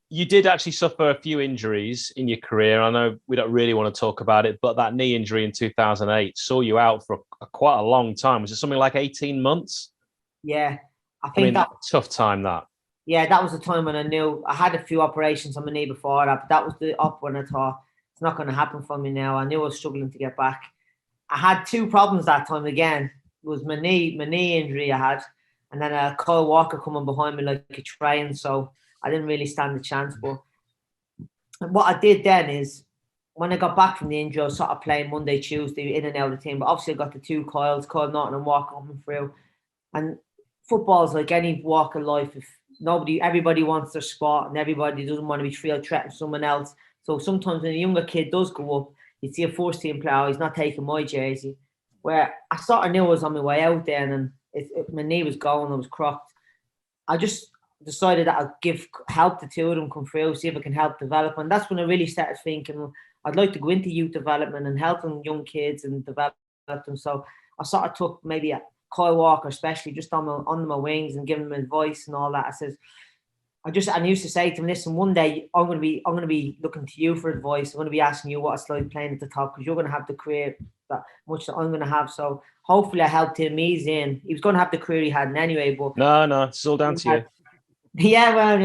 you did actually suffer a few injuries in your career. I know we don't really want to talk about it, but that knee injury in 2008 saw you out for quite a long time. Was it something like 18 months? Yeah, I I think mean, that. tough time that. Yeah, that was the time when I knew I had a few operations on my knee before that, but that was the up when I thought it's not going to happen for me now. I knew I was struggling to get back. I had two problems that time again. It was my knee injury I had, and then Kyle Walker coming behind me like a train. So I didn't really stand a chance. But what I did then is when I got back from the injury, I was sort of playing Monday, Tuesday, in and out of the team. But obviously, I got the two Kyles, Kyle Norton and Walker coming through. And football's like any walk of life. If everybody wants their spot and everybody doesn't want to be feel threatened to someone else. So sometimes when a younger kid does go up, you see a first team player, oh, he's not taking my jersey. Where I sort of knew I was on my way out then, and my knee was going, I was crocked. I just decided that I'd give help the two of them come through, see if I can help develop. And that's when I really started thinking I'd like to go into youth development and helping young kids and develop them. So I sort of took maybe Kyle Walker, especially just on my wings and giving him advice and all that. I used to say to him, listen, one day I'm going to be looking to you for advice. I'm going to be asking you what it's like playing at the top because you're going to have the career that much that I'm going to have. So hopefully I helped him ease in. He was going to have the career he had anyway, but no, it's all down to you. Yeah, well,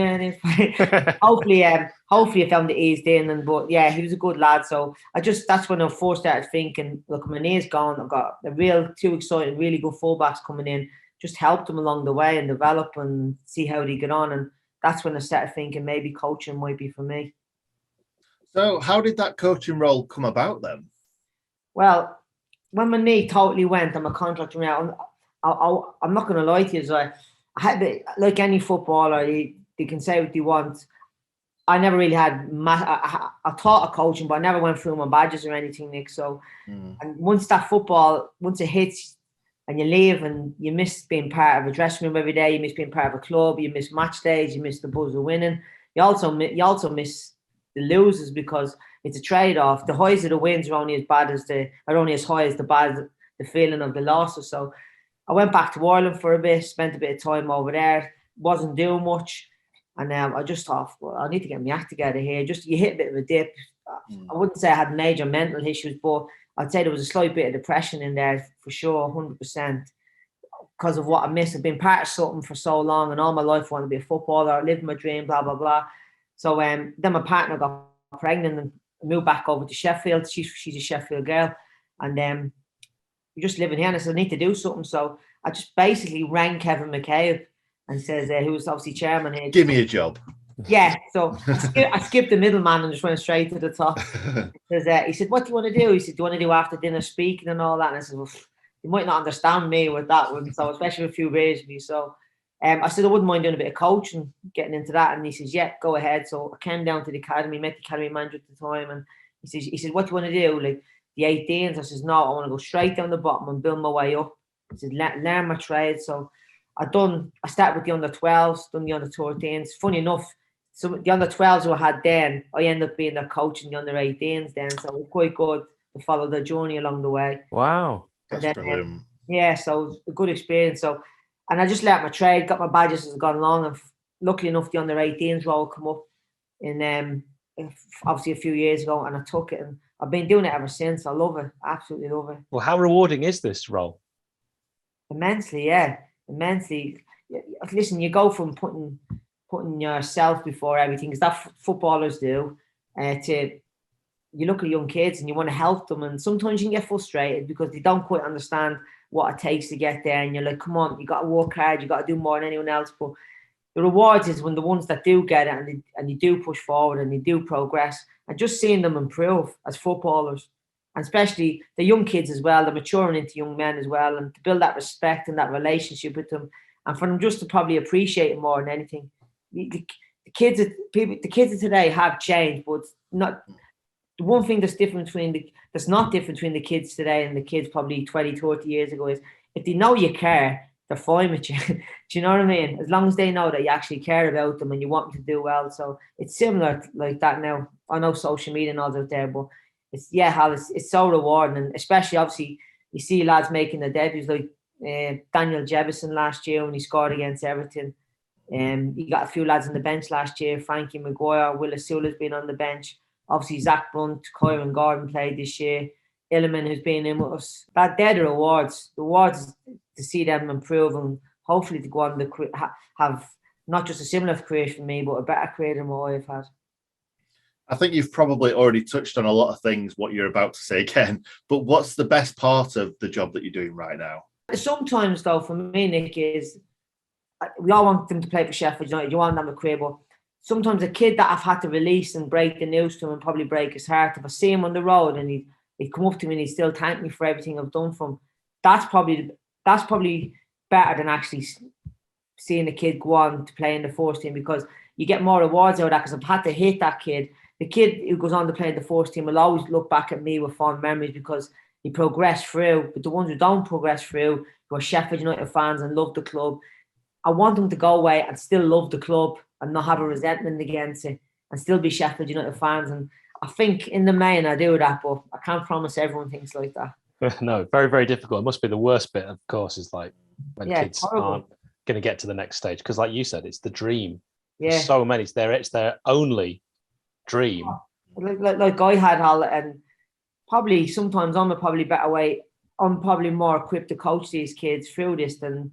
yeah, hopefully I found it eased in, but yeah, he was a good lad. So that's when I first started thinking, look, my knee's gone. I've got two exciting, really good fullbacks coming in. Just help them along the way and develop and see how they get on. And that's when I started thinking maybe coaching might be for me. So how did that coaching role come about then? Well, when my knee totally went and my contract ran out, I'm not going to lie to you, I had, like any footballer, they can say what they want. I never really had. I taught a coaching, but I never went through my badges or anything, Nick. So, and once it hits, and you leave, and you miss being part of a dressing room every day, you miss being part of a club, you miss match days, you miss the buzz of winning. You also miss the losers because it's a trade-off. The highs of the wins are only as high as the feeling of the losses. So I went back to Ireland for a bit, spent a bit of time over there, wasn't doing much. And I just thought, well, I need to get my act together here. Just you hit a bit of a dip. I wouldn't say I had major mental issues, but I'd say there was a slight bit of depression in there for sure, 100%, because of what I missed. I've been part of something for so long, and all my life I wanted to be a footballer. I lived my dream, blah, blah, blah. So then my partner got pregnant and moved back over to Sheffield. She's a Sheffield girl. And we're just living here, and I said, I need to do something. So I just basically rang Kevin McCabe and says, who was obviously chairman here. Give me a job. Yeah, so I skipped the middleman and just went straight to the top. He said, what do you want to do? He said, do you want to do after dinner speaking and all that? And I said, well, you might not understand me with that one, so especially with a few beers with me. So I said, I wouldn't mind doing a bit of coaching, getting into that. And he says, yeah, go ahead. So I came down to the academy, met the academy manager at the time, and he says, what do you want to do? Like the 18s? I says, no, I want to go straight down the bottom and build my way up. He says, learn my trade. So I started with the under 12s, done the under 13s. Funny enough, so the under 12s who I had then, I ended up being their coach in the under 18s then. So it was quite good to follow the journey along the way. Wow. That's brilliant. Yeah, so it was a good experience. So, and I just learnt my trade, got my badges as I've gone along. And luckily enough, the under 18s role come up in obviously a few years ago, and I took it. And I've been doing it ever since. I love it. Absolutely love it. Well, how rewarding is this role? Immensely, yeah. Immensely. Listen, you go from putting yourself before everything, because that footballers do, to you look at young kids and you want to help them, and sometimes you can get frustrated because they don't quite understand what it takes to get there, and you're like, come on, you got to work hard, you got to do more than anyone else. But the rewards is when the ones that do get it and they do push forward and they do progress, and just seeing them improve as footballers, and especially the young kids as well, they're maturing into young men as well, and to build that respect and that relationship with them, and for them just to probably appreciate it more than anything. The kids of today have changed, but not the one thing that's not different between the kids today and the kids probably 20, 30 years ago is if they know you care, they're fine with you. Do you know what I mean? As long as they know that you actually care about them and you want them to do well. So it's similar like that now. I know social media and all out there, but it's so rewarding, and especially obviously you see lads making their debuts like Daniel Jebison last year when he scored against Everton. You got a few lads on the bench last year. Frankie Maguire, Willis Sula's been on the bench. Obviously, Zach Brunt, Kyron Gordon played this year. Illiman, who's been in with us. They're the rewards. The rewards to see them improve and hopefully to go on to have not just a similar career for me, but a better career than what I've had. I think you've probably already touched on a lot of things, what you're about to say again, but what's the best part of the job that you're doing right now? Sometimes, though, for me, Nick, is we all want them to play for Sheffield United. You want them a career, but sometimes a kid that I've had to release and break the news to him and probably break his heart, if I see him on the road and he'd come up to me and he'd still thank me for everything I've done for him, that's probably better than actually seeing a kid go on to play in the first team, because you get more rewards out of that, because I've had to hit that kid. The kid who goes on to play in the first team will always look back at me with fond memories because he progressed through. But the ones who don't progress through, who are Sheffield United fans and love the club, I want them to go away and still love the club and not have a resentment against it and still be Sheffield United fans. And I think in the main I do that, but I can't promise everyone thinks like that. No, very, very difficult. It must be the worst bit, of course, is like when kids aren't going to get to the next stage. Because like you said, it's the dream. Yeah. So many, it's their only dream. Like I had all, and probably sometimes I'm probably more equipped to coach these kids through this than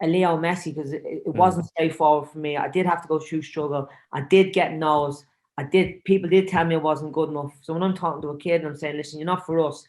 a Leo Messi, because it wasn't straightforward for me. I did have to go through struggle. I did get no's. People did tell me I wasn't good enough. So when I'm talking to a kid and I'm saying, listen, you're not for us,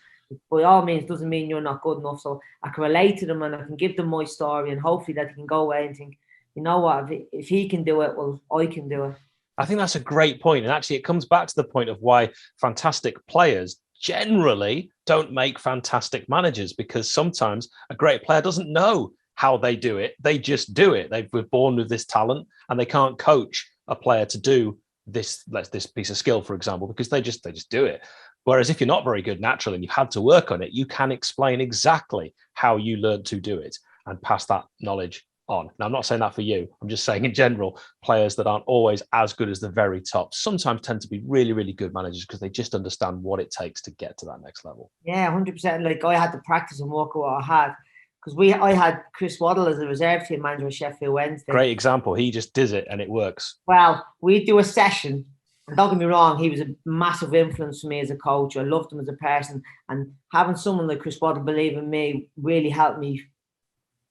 by all means doesn't mean you're not good enough. So I can relate to them and I can give them my story, and hopefully that they can go away and think, you know what, if he can do it, well, I can do it. I think that's a great point. And actually, it comes back to the point of why fantastic players generally don't make fantastic managers, because sometimes a great player doesn't know how they do it. They just do it. They were born with this talent and they can't coach a player to do this piece of skill, for example, because they just do it. Whereas if you're not very good naturally and you've had to work on it, you can explain exactly how you learned to do it and pass that knowledge on. Now, I'm not saying that for you. I'm just saying in general, players that aren't always as good as the very top sometimes tend to be really, really good managers because they just understand what it takes to get to that next level. Yeah, 100%. Like I had to practice and work at what I had, because I had Chris Waddle as a reserve team manager at Sheffield Wednesday. Great example. He just does it and it works. Well, we do a session. And don't get me wrong, he was a massive influence for me as a coach. I loved him as a person. And having someone like Chris Waddle believe in me really helped me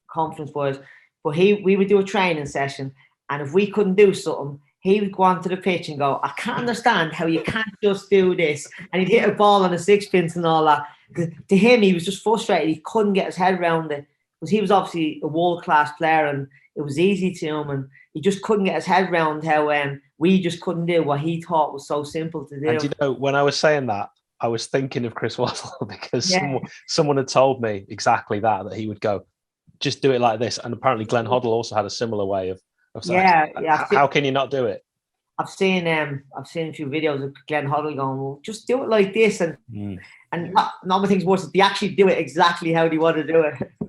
confidence-wise. But we would do a training session, and if we couldn't do something, he would go onto the pitch and go, I can't understand how you can't just do this. And he'd hit a ball on a sixpence and all that. To him, he was just frustrated. He couldn't get his head around it, because he was obviously a world-class player and it was easy to him, and he just couldn't get his head around how we just couldn't do what he thought was so simple to do. And you know, when I was saying that, I was thinking of Chris Waddle because someone had told me exactly that he would go, just do it like this. And apparently Glenn Hoddle also had a similar way of saying, how can you not do it? I've seen a few videos of Glenn Hoddle going, well, just do it like this. And not things worse, they actually do it exactly how they want to do it.